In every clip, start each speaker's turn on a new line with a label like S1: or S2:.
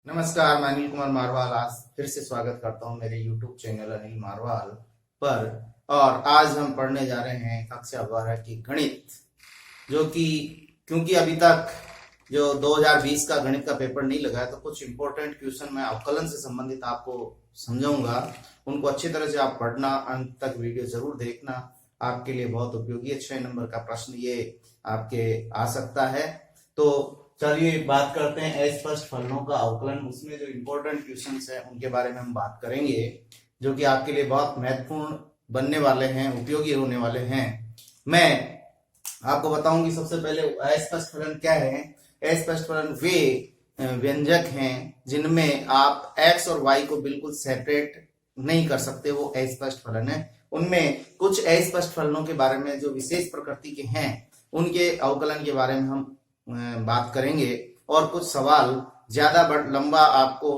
S1: नमस्कार, मैं अनिल कुमार मारवाल आज फिर से स्वागत करता हूं मेरे YouTube चैनल अनिल मारवाल पर। और आज हम पढ़ने जा रहे हैं कक्षा 12 की गणित, जो कि क्योंकि अभी तक जो 2020 का गणित का पेपर नहीं लगा है, तो कुछ इंपॉर्टेंट क्वेश्चन मैं अवकलन से संबंधित आपको समझाऊंगा। उनको अच्छी तरह से आप पढ़ना, अंत तक वीडियो जरूर देखना, आपके लिए बहुत उपयोगी है। 6 नंबर का प्रश्न ये आपके आ सकता है। तो चलिए बात करते हैं अस्पष्ट फलनों का अवकलन। उसमें जो इम्पोर्टेंट क्वेश्चंस हैं उनके बारे में हम बात करेंगे, जो कि आपके लिए बहुत महत्वपूर्ण बनने वाले हैं, उपयोगी होने वाले हैं। मैं आपको बताऊंगी सबसे पहले अस्पष्ट फलन क्या है। अस्पष्ट फलन वे व्यंजक हैं जिनमें आप x और y को बिल्कुल सेपरेट नहीं कर सकते, वो अस्पष्ट फलन है। उनमें कुछ अस्पष्ट फलनों के बारे में जो विशेष प्रकृति के हैं, उनके अवकलन के बारे में हम बात करेंगे। और कुछ सवाल ज्यादा लंबा आपको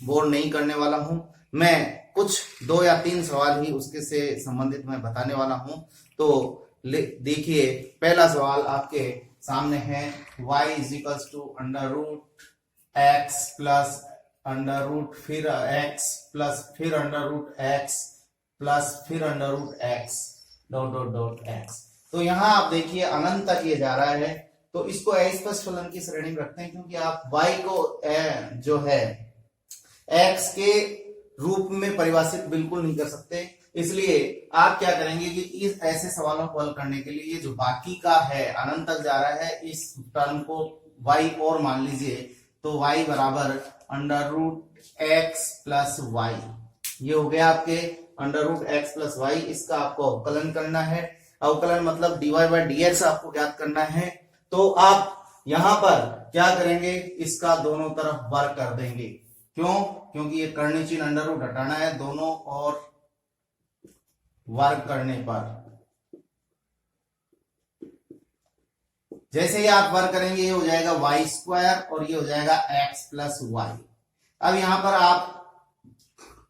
S1: बोर नहीं करने वाला हूं। मैं कुछ 2 या 3 सवाल ही उसके से संबंधित मैं बताने वाला हूं। तो देखिए, पहला सवाल आपके सामने है y is equals to under root x plus under root फिर x प्लस फिर अंडर रूट x प्लस फिर under root x dot dot dot x। तो यहाँ आप देखिए अनंत तक ये जा रहा है, तो इसको अस्पष्ट फलन की श्रेणी में रखते हैं, क्योंकि आप y को जो है x के रूप में परिभाषित बिल्कुल नहीं कर सकते। इसलिए आप क्या करेंगे कि इस ऐसे सवालों को हल करने के लिए ये जो बाकी का है अनंत तक जा रहा है, इस टर्म को y और मान लीजिए, तो y बराबर under root x plus y. ये हो गया आपके under root x plus y. इसका आपको अवकलन करना है। अवकलन मतलब dy बाई dx आपको ज्ञात करना है। तो आप यहां पर क्या करेंगे, इसका दोनों तरफ वर्ग कर देंगे। क्यों? क्योंकि ये करनी चिन्ह अंडर रूट हटाना है, दोनों और वर्ग करने पर जैसे ही आप वर्ग करेंगे, ये हो जाएगा वाई स्क्वायर और ये हो जाएगा एक्स प्लस वाई। अब यहां पर आप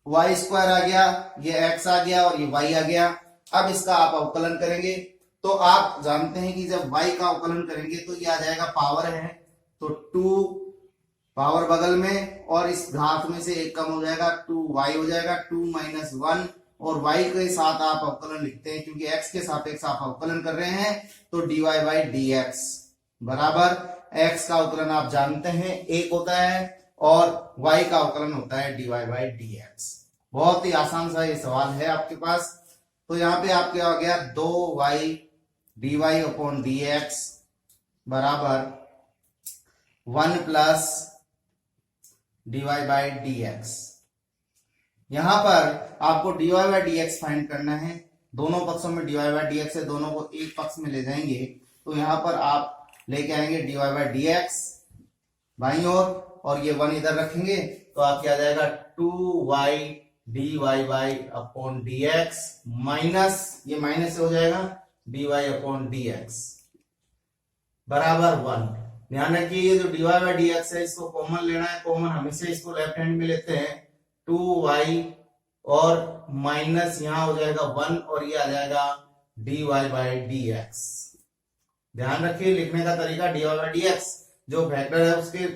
S1: वाई स्क्वायर आ गया, ये एक्स आ गया और ये वाई आ गया। अब इसका आप अवकलन करेंगे, तो आप जानते हैं कि जब y का अवकलन करेंगे तो ये आ जाएगा पावर है, तो 2 पावर बगल में और इस घात में से एक कम हो जाएगा, 2y हो जाएगा, 2 माइनस 1। और y के साथ आप अवकलन लिखते हैं, क्योंकि x के सापेक्ष आप अवकलन कर रहे हैं, तो dy बाई dx बराबर x का अवकलन आप जानते हैं 1 होता है और y का अवकलन होता है dy बाई dx। बहुत ही आसान सा ये सवाल है आपके पास। तो यहाँ पे आपके आ गया 2y dy अपॉन dx बराबर 1 प्लस dy बाई dx। यहां पर आपको dy बाई dx फाइंड करना है। दोनों पक्षों में dy बाई dx है, दोनों को एक पक्ष में ले जाएंगे, तो यहां पर आप लेके आएंगे dy बाई dx बाईं ओर और ये 1 इधर रखेंगे, तो आपके आ जाएगा 2y dy by upon dx minus, ये माइनस से हो जाएगा dy अपॉन dx बराबर 1। ध्यान रखिए, ये जो dy बाई dx है इसको कॉमन लेना है। कॉमन हमेशा इसको लेफ्ट हैंड में लेते हैं, 2y और माइनस यहां हो जाएगा 1 और ये आ जाएगा dy बाई dx। ध्यान रखिए लिखने का तरीका, dy बाई dx जो फैक्टर है उसके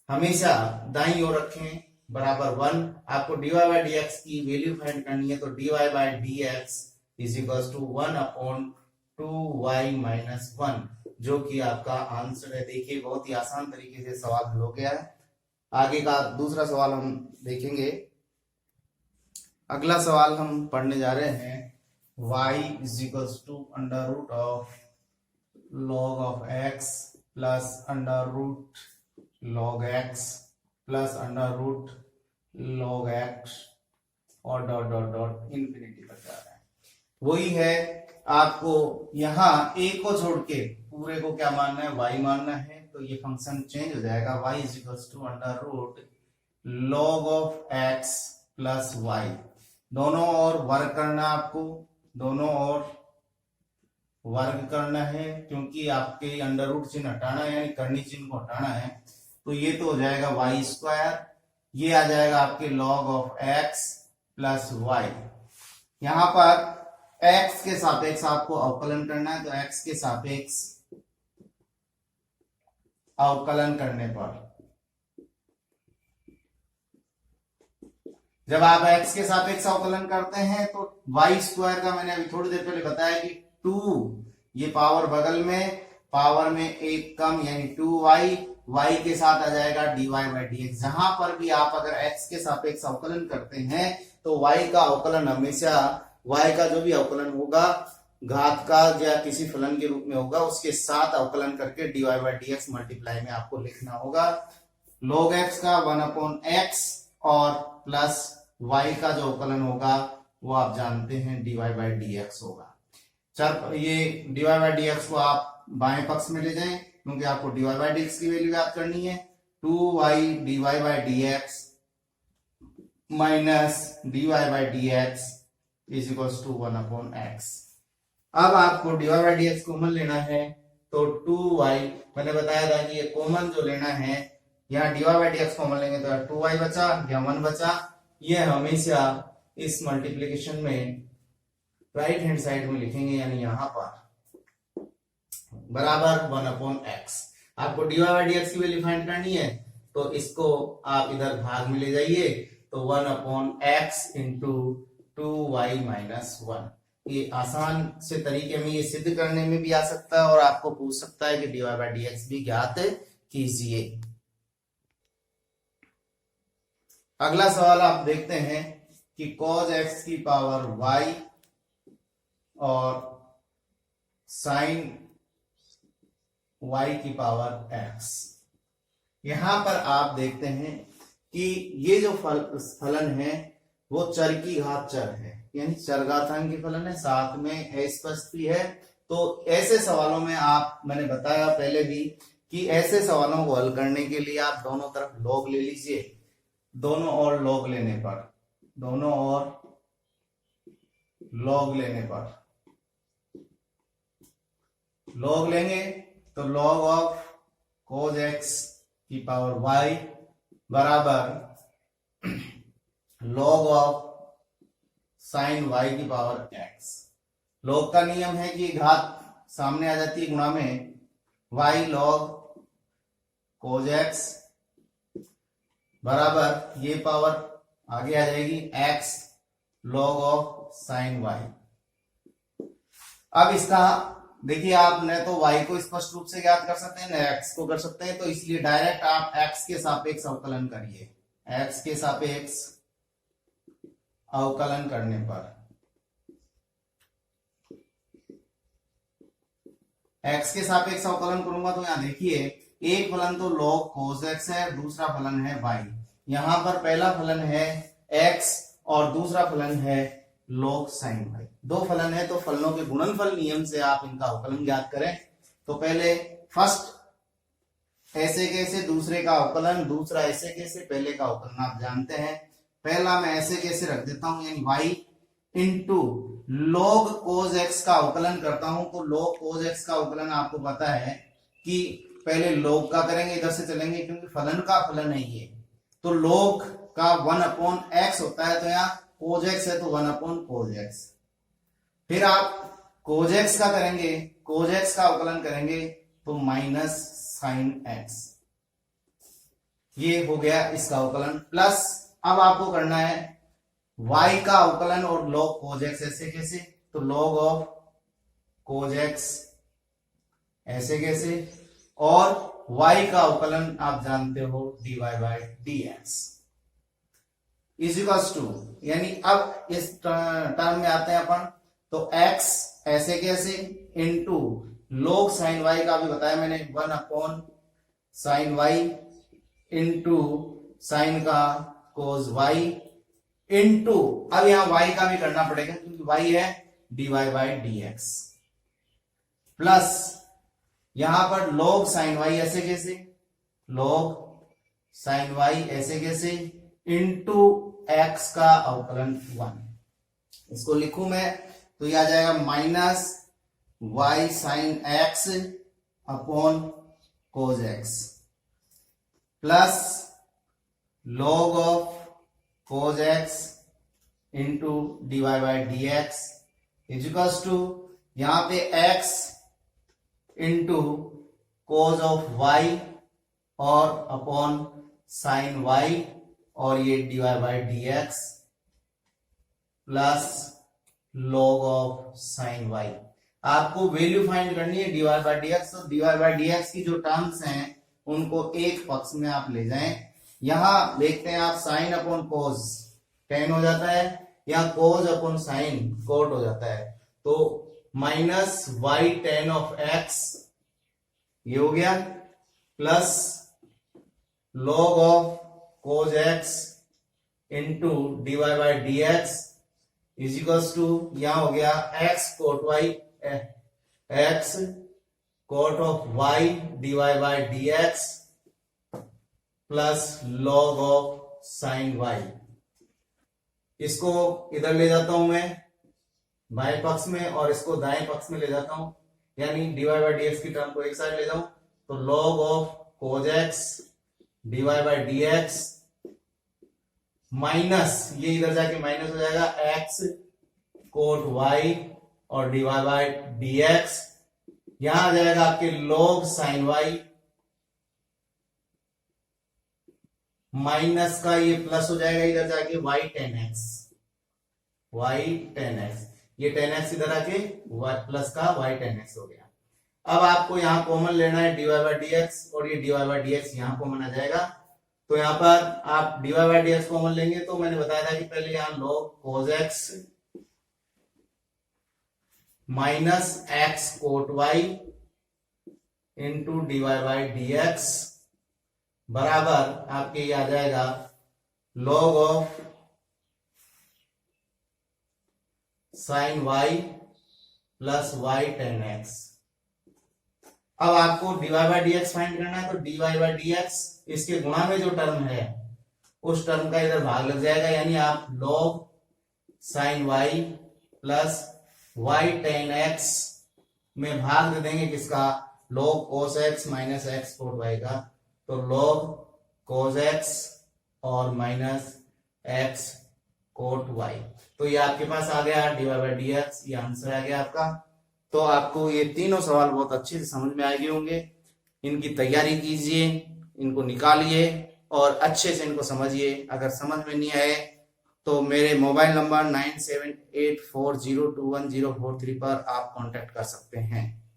S1: हमेशा दाईं ओर रखें बराबर 1। आपको dy बाई dx की वैल्यू फाइंड करनी है, तो dy by dx is equal to 1 upon 2y minus 1, जो कि आपका आंसर है। देखिए बहुत ही आसान तरीके से सवाल हल हो गया है। आगे का दूसरा सवाल हम देखेंगे। अगला सवाल हम पढ़ने जा रहे हैं y is equal to under root of log of x plus under root log x plus under root log x और डॉट डॉट डॉट इंफिनिटी तक जा रहा है। वही है, आपको यहाँ a को छोड़ के पूरे को क्या मानना है, y मानना है। तो ये फंक्शन चेंज हो जाएगा, y is equal to under root log of x plus y. दोनों ओर वर्ग करना, आपको दोनों ओर वर्ग करना है, क्योंकि आपके अंडर रूट चिन्ह हटाना है, यानी करनी चिन्ह को हटाना है। तो ये तो हो जाएगा वाई स्क्वायर, ये आ जाएगा आपके log of x plus y. यहां पर x के सापेक्ष आपको अवकलन करना है, तो x के सापेक्ष अवकलन करने पर जब आप x के सापेक्ष अवकलन करते हैं तो y स्क्वायर का मैंने अभी थोड़ी देर पहले बताया कि 2, ये पावर बगल में, पावर में एक कम यानी 2y, y के साथ आ जाएगा dy बाई dx। जहां पर भी आप अगर x के सापेक्ष अवकलन करते हैं तो y का अवकलन हमेशा, y का जो भी अवकलन होगा घात का या किसी फलन के रूप में होगा, उसके साथ अवकलन करके dy बाई dx मल्टीप्लाई में आपको लिखना होगा। log x का 1/x और प्लस y का जो अवकलन होगा वो आप जानते हैं dy बाई dx होगा। चल ये dy बाई dx को आप बाएं पक्ष में ले जाएं क्योंकि आपको dy बाई dx की वैल्यू याद करनी है। 2y dy by dx minus dy by dx is equals to 1/x। अब आपको dy बाई dx कॉमन लेना है तो 2y, मैंने बताया था कि ये कॉमन जो लेना है, यहाँ dy बाई dx कॉमन लेंगे तो 2y बचा या 1 बचा। ये हमेशा इस मल्टीप्लिकेशन में राइट हैंड साइड में लिखेंगे यानी यहाँ पर बराबर 1/x। आपको dy बाई dx की वैल्यू फाइंड करनी है तो इसको आप इधर भाग में ले जाइए तो 1/x इंटू 2y माइनस 1। ये आसान से तरीके में ये सिद्ध करने में भी आ सकता है और आपको पूछ सकता है कि dy बाई dx भी ज्ञात कीजिए। अगला सवाल आप देखते हैं कि cos x की पावर y और sin y की पावर x। यहां पर आप देखते हैं कि ये जो फलन है वो चर की घात चर है, यानी चरघातांकी फलन है, साथ में अस्पष्ट भी है। तो ऐसे सवालों में आप, मैंने बताया पहले भी कि ऐसे सवालों को हल करने के लिए आप दोनों तरफ लॉग ले लीजिए। दोनों ओर लॉग लेने पर, दोनों ओर लॉग लेने पर, लॉग लेंगे तो log ऑफ cos x की पावर y बराबर log ऑफ sin y की पावर x। log का नियम है कि घात सामने आ जाती है गुणा में, y log cos x बराबर ये पावर आगे आ जाएगी x log of sin y। अब इसका देखिए, आप न तो y को स्पष्ट रूप से ज्ञात कर सकते हैं न x को कर सकते हैं, तो इसलिए डायरेक्ट आप x के सापेक्ष अवकलन करिए। x के सापेक्ष अवकलन करने पर, x के सापेक्ष अवकलन करूंगा तो यहां देखिए एक फलन तो log cos x है, दूसरा फलन है y। यहां पर पहला फलन है x और दूसरा फलन है log sin y। दो फलन है तो फलनों के गुणनफल नियम से आप इनका अवकलन ज्ञात करें। तो पहले फर्स्ट ऐसे कैसे, दूसरे का अवकलन, दूसरा ऐसे कैसे, पहले का अवकलन आप जानते हैं। पहला मैं ऐसे कैसे रख देता हूं यानी y into log cos x का अवकलन करता हूं। तो log cos x का अवकलन आपको पता है कि पहले log का करेंगे, इधर से चलेंगे क्योंकि फलन का फलन है ये, तो log का 1/x होता है, तो यहाँ cos x है तो 1/cos x। फिर आप cos x का करेंगे, cos x का अवकलन करेंगे तो माइनस sin x। ये हो गया इसका अवकलन। प्लस अब आपको करना है y का अवकलन और log cos x ऐसे कैसे, तो log ऑफ cos x ऐसे कैसे, और y का अवकलन आप जानते हो dy by dx is equals to, यानी अब इस टर्म में आते हैं अपन, तो x ऐसे कैसे इंटू log sin y का भी बताया मैंने 1/sin y इंटू साइन का cos y इंटू, अब यहां y का भी करना पड़ेगा क्योंकि y है dy बाई dx, प्लस यहां पर log sin y ऐसे कैसे, log sin y ऐसे कैसे इंटू x का अवकलन 1। इसको लिखूं मैं तो यह आ जाएगा minus y sin x upon cos x plus log of cos x into dy by dx is equals to, यहां पे x इंटू cos ऑफ y और अपॉन sin y और ये dy by dx plus log of sine y. आपको value find करनी है dy बाय dx। तो dy बाय dx की जो टर्म्स हैं उनको एक पक्ष में आप ले जाएं। यहां देखते हैं आप साइन अपॉन कोस टेन हो जाता है, या कोस अपॉन साइन कोट हो जाता है। तो minus y tan of x ये हो गया, plus log of cos x into dy by dx is equals to, यहां हो गया x cot y, x cot of y dy by dx plus log of sine y। इसको इधर ले जाता हूं मैं बाएं पक्ष में और इसको दाएं पक्ष में ले जाता हूं, यानी dy बाय dx की टर्म को एक साइड ले जाऊं तो log of cos x dy by dx minus ये इधर जाके माइनस हो जाएगा x कोट y और dy बाय dx, यहां आ जाएगा आपके log साइन y माइनस का ये प्लस हो जाएगा इधर जाके y टेन एक्स, ये टेन एक्स इधर आके प्लस का y टेन एक्स हो गया। अब आपको यहां कॉमन लेना है dy बाय dx और ये dy बाय dx यहां कॉमन आ जाएगा। तो यहां पर आप dy बाय dx कॉमन लेंगे तो मैंने बताया था कि पहले यहां log cos x minus x cot y into dy by dx बराबर आपके ये आ जाएगा log of sine y plus y tan x. अब आपको dy बाय dx फाइंड करना है, तो dy बाय dx इसके गुणा में जो टर्म है उस टर्म का इधर भाग लग जाएगा, यानी आप log sine y plus y tan x में भाग दे देंगे किसका, log cos x minus x cot y का। तो log cos x और माइनस x कोट y, तो ये आपके पास आ गया dy बाय dx, ये आंसर आ गया आपका। तो आपको ये तीनों सवाल बहुत अच्छे से समझ में आ गए होंगे। इनकी तैयारी कीजिए, इनको निकालिए और अच्छे से इनको समझिए। अगर समझ में नहीं आए तो मेरे मोबाइल नंबर 9784021043 पर आप कांटेक्ट कर सकते हैं।